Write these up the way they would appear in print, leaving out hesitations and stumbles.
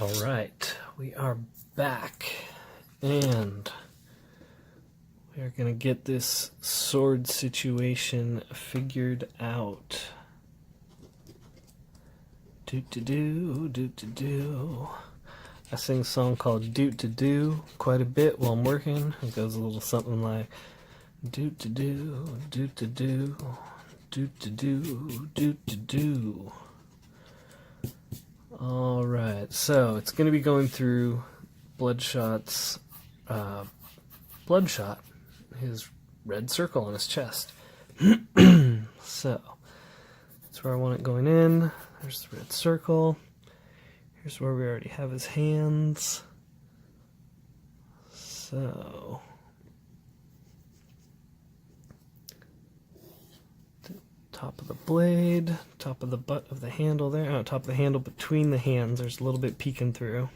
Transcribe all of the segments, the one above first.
All right, we are back, and we are going to get this sword situation figured out. Do-to-do. I sing a song called Do-to-do quite a bit while I'm working. It goes a little something like do-to-do, do-to-do, do-to-do, do-to-do. Alright, so it's going to be going through Bloodshot's Bloodshot, his red circle on his chest. So, that's where I want it going in. There's the red circle. Here's where we already have his hands. So, top of the blade, top of the butt of the handle there, top of the handle between the hands, there's a little bit peeking through.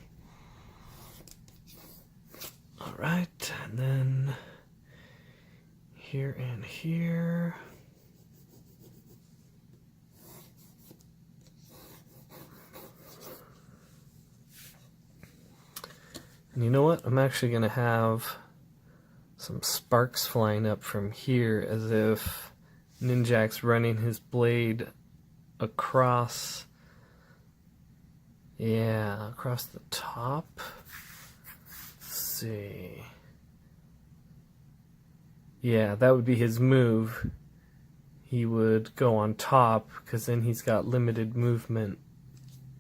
Alright, and then here and here. And you know what? I'm actually going to have some sparks flying up from here as if Ninjak's running his blade across, across the top. Let's see. Yeah, that would be his move. He would go on top because then he's got limited movement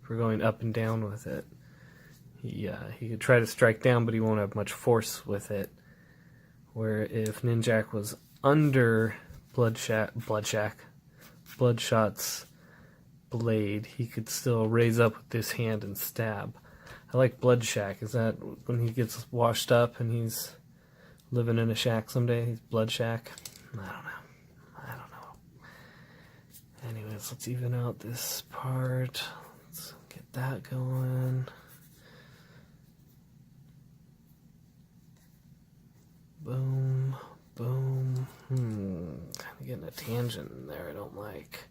for going up and down with it. He could try to strike down, but he won't have much force with it. Where if Ninjak was under Bloodshot's blade, he could still raise up with this hand and stab. I like Bloodshack. Is that when he gets washed up and he's living in a shack someday? He's Bloodshack? I don't know. Anyways, let's even out this part. Let's get that going. Boom, boom. Kind of getting a tangent in there I don't like.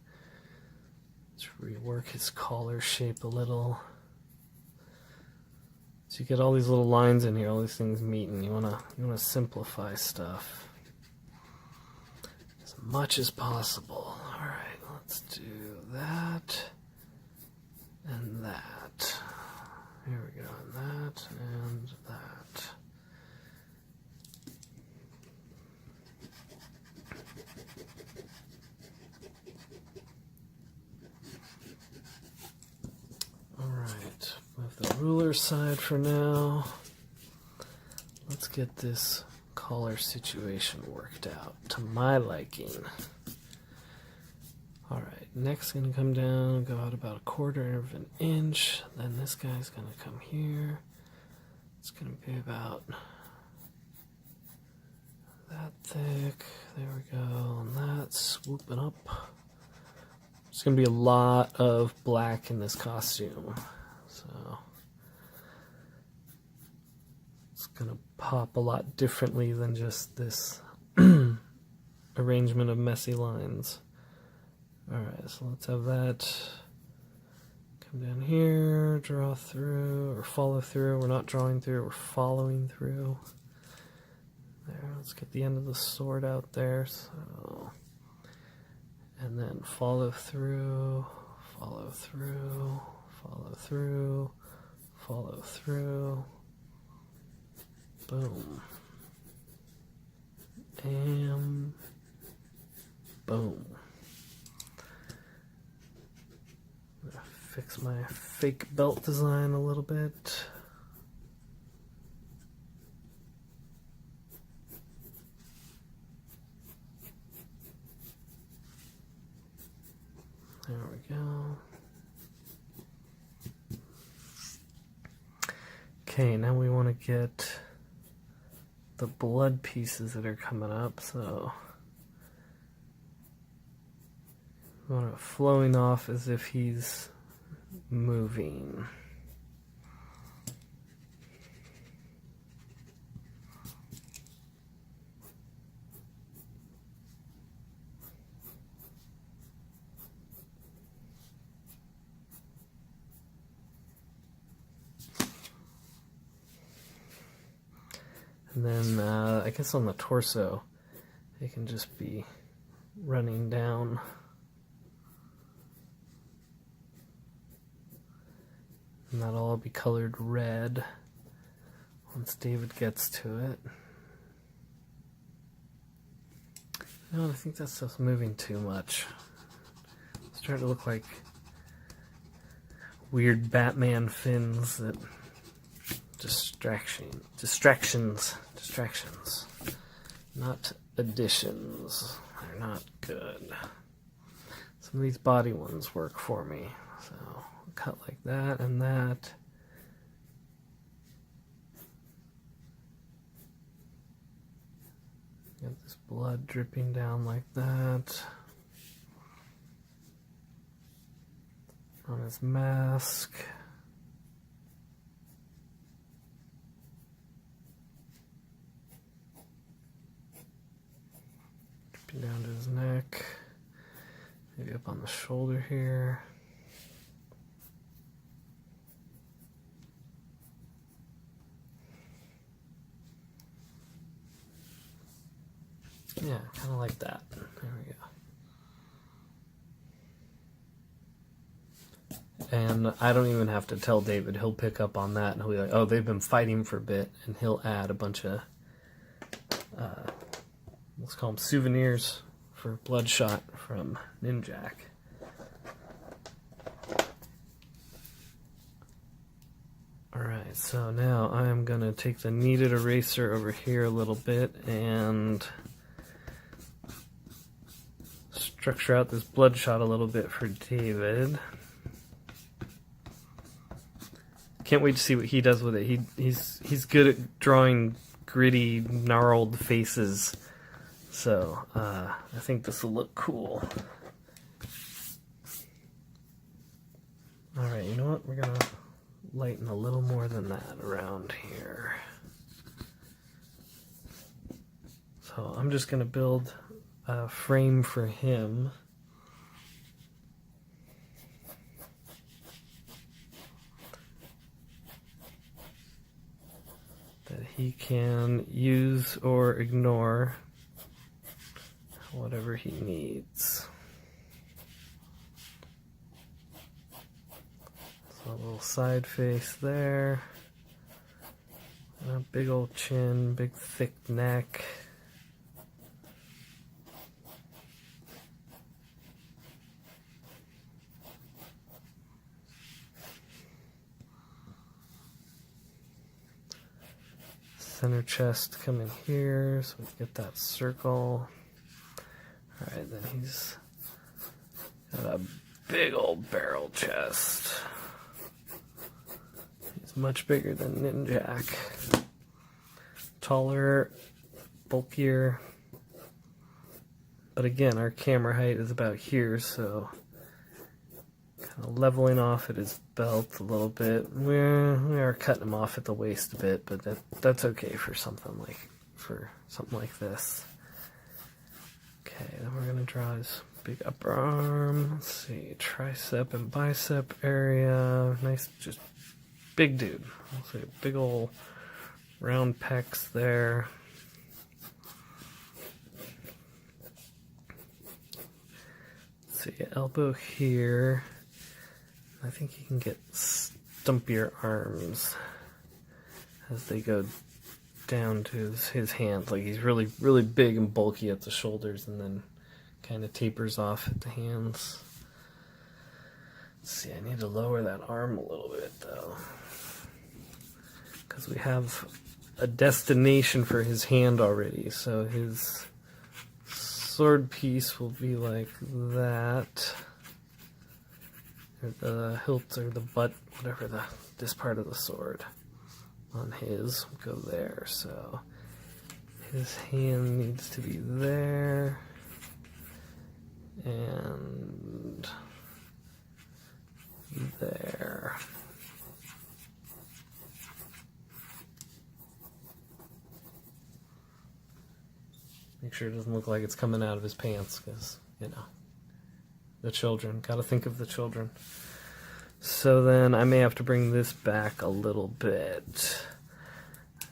Let's rework his collar shape a little. So you get all these little lines in here, all these things meeting. You wanna simplify stuff as much as possible. All right, let's do that and that. Here we go, and that and that. Alright, move the ruler side for now. Let's get this collar situation worked out to my liking. Alright, neck's going to come down, go out about 1/4 of an inch. Then this guy's going to come here. It's going to be about that thick. There we go. And that's swooping up. There's going to be a lot of black in this costume, so it's going to pop a lot differently than just this arrangement of messy lines. Alright, so let's have that come down here, draw through, or follow through. We're not drawing through, we're following through. There, let's get the end of the sword out there. So, and then follow through, follow through, follow through, follow through. Boom. And boom. I'm gonna fix my fake belt design a little bit. There we go. Okay, now we want to get the blood pieces that are coming up, so we want it flowing off as if he's moving. And then I guess on the torso, it can just be running down. And that'll all be colored red once David gets to it. No, I think that's just moving too much. It's starting to look like weird Batman fins that distractions, not additions. They're not good. Some of these body ones work for me, so I'll cut like that and that. Got this blood dripping down like that on his mask. Dripping down to his neck, maybe up on the shoulder here. Yeah, kind of like that. There we go. And I don't even have to tell David. He'll pick up on that and he'll be like, oh, they've been fighting for a bit. And he'll add a bunch of, let's call them souvenirs for Bloodshot from Ninjak. Alright, so now I'm going to take the kneaded eraser over here a little bit and structure out this Bloodshot a little bit for David. Can't wait to see what he does with it. He's good at drawing gritty, gnarled faces, so I think this will look cool. Alright, you know what? We're gonna lighten a little more than that around here. So I'm just gonna build a frame for him. That he can use or ignore whatever he needs. So a little side face there. And a big old chin, big thick neck. Center chest coming here, so we get that circle. Alright, then he's got a big old barrel chest. He's much bigger than Ninjak. Taller, bulkier. But again, our camera height is about here, so kind of leveling off at his belt a little bit. We are cutting him off at the waist a bit, but that's okay for something like this. Okay, then we're gonna draw his big upper arm. Let's see, tricep and bicep area. Nice, just big dude. Let's see, big old round pecs there. Let's see, elbow here. I think he can get stumpier arms as they go down to his hands. Like he's really, really big and bulky at the shoulders and then kind of tapers off at the hands. Let's see, I need to lower that arm a little bit though, because we have a destination for his hand already. So his sword piece will be like that. The hilt or the butt, whatever this part of the sword on his will go there. So his hand needs to be there and there. Make sure it doesn't look like it's coming out of his pants, because, you know, the children. Gotta think of the children. So then I may have to bring this back a little bit.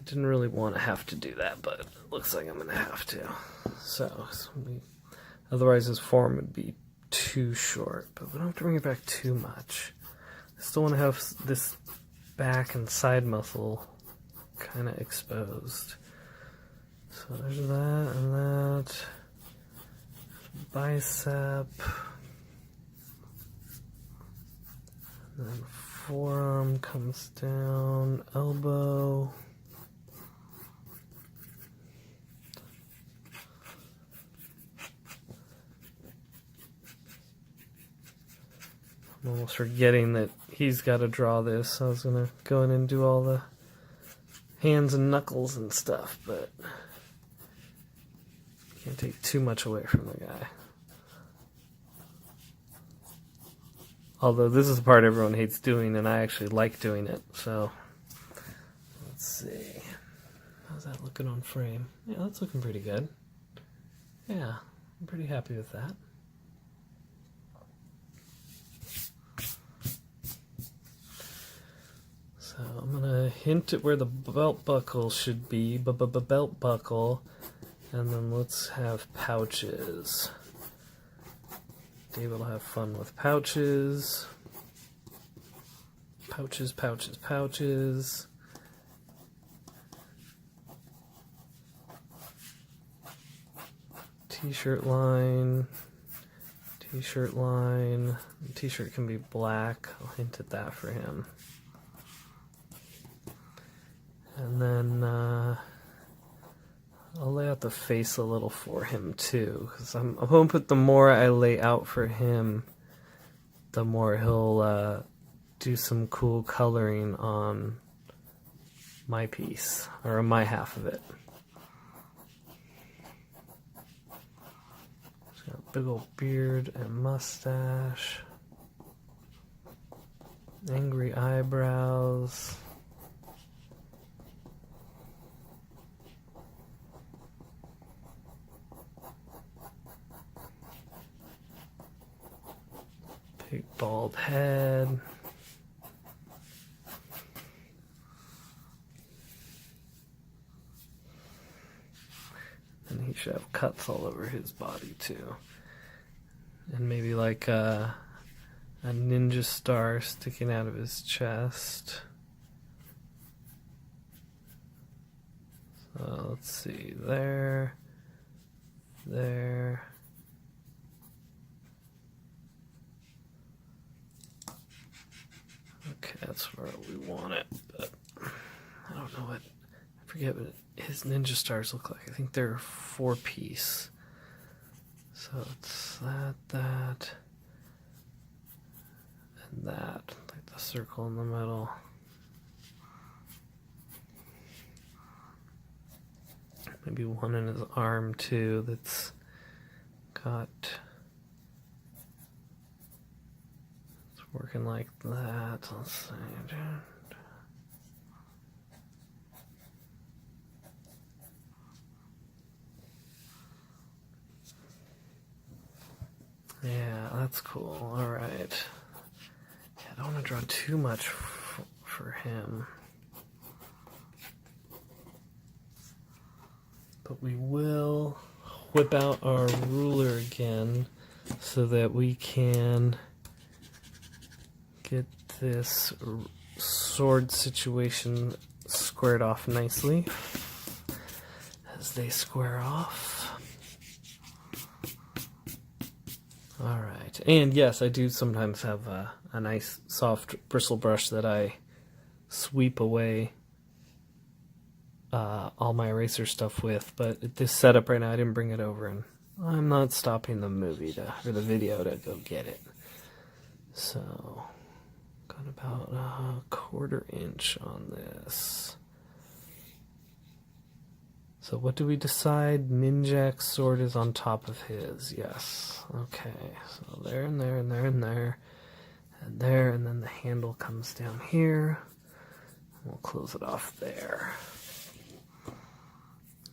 I didn't really want to have to do that, but it looks like I'm going to have to. So otherwise this form would be too short, but we don't have to bring it back too much. I still want to have this back and side muscle kind of exposed. So there's that and that. Bicep. And then forearm comes down, elbow. I'm almost forgetting that he's got to draw this. I was going to go in and do all the hands and knuckles and stuff, but can't take too much away from the guy. Although this is the part everyone hates doing, and I actually like doing it. So let's see. How's that looking on frame? Yeah, that's looking pretty good. Yeah, I'm pretty happy with that. So I'm going to hint at where the belt buckle should be, belt buckle, and then let's have pouches. David will have fun with pouches. Pouches, pouches, pouches. T-shirt line. T-shirt line. T-shirt can be black. I'll hint at that for him. And then I'll lay out the face a little for him too, because I'm hoping that the more I lay out for him, the more he'll do some cool coloring on my piece, or on my half of it. He's got a big old beard and mustache, angry eyebrows. Big bald head. And he should have cuts all over his body too. And maybe like a ninja star sticking out of his chest. So let's see, there. Okay, that's where we want it, but I don't know what, I forget what his ninja stars look like. I think they're 4-piece. So it's that, and that, like the circle in the middle. Maybe one in his arm too that's got, it's working like that. Let's see. Yeah, that's cool. All right. Yeah, I don't want to draw too much for him. But we will whip out our ruler again so that we can get this sword situation squared off nicely as they square off. Alright, and yes, I do sometimes have a nice soft bristle brush that I sweep away all my eraser stuff with, but at this setup right now I didn't bring it over, and I'm not stopping the movie or the video to go get it. So, got about a 1/4 inch on this. So what do we decide? Ninjak's sword is on top of his. Yes. Okay. So there and there and there and there. And there, and then the handle comes down here. We'll close it off there.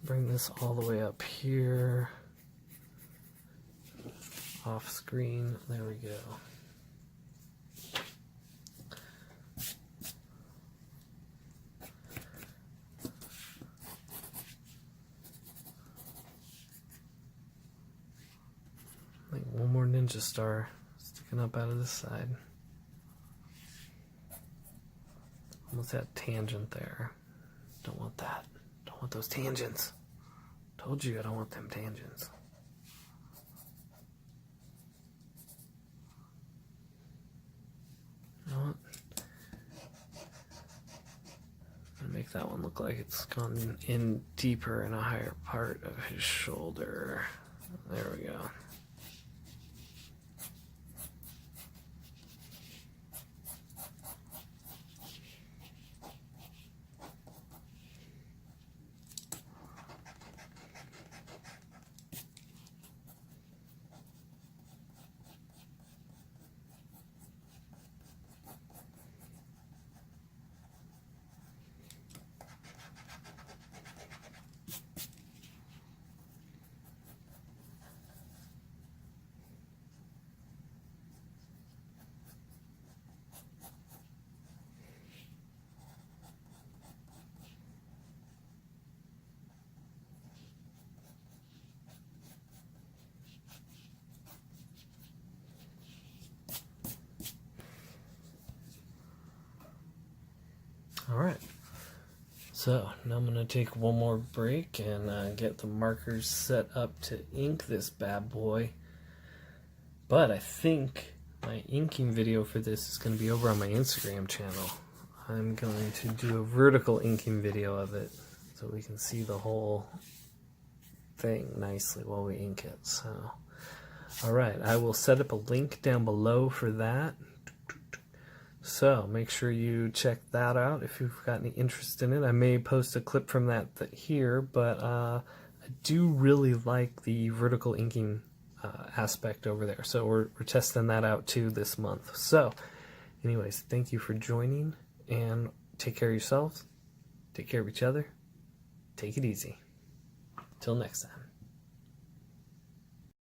Bring this all the way up here. Off screen. There we go. ninja star sticking up out of this side. Almost that tangent there. Don't want that. Don't want those tangents. Told you I don't want them tangents. You know what? I'm gonna make that one look like it's gone in deeper in a higher part of his shoulder. There we go. Alright, so now I'm going to take one more break and get the markers set up to ink this bad boy. But I think my inking video for this is going to be over on my Instagram channel. I'm going to do a vertical inking video of it so we can see the whole thing nicely while we ink it. So, alright, I will set up a link down below for that. So make sure you check that out if you've got any interest in it. I may post a clip from that here, but I do really like the vertical inking aspect over there. So we're testing that out too this month. So anyways, thank you for joining, and take care of yourselves, take care of each other, take it easy. Till next time.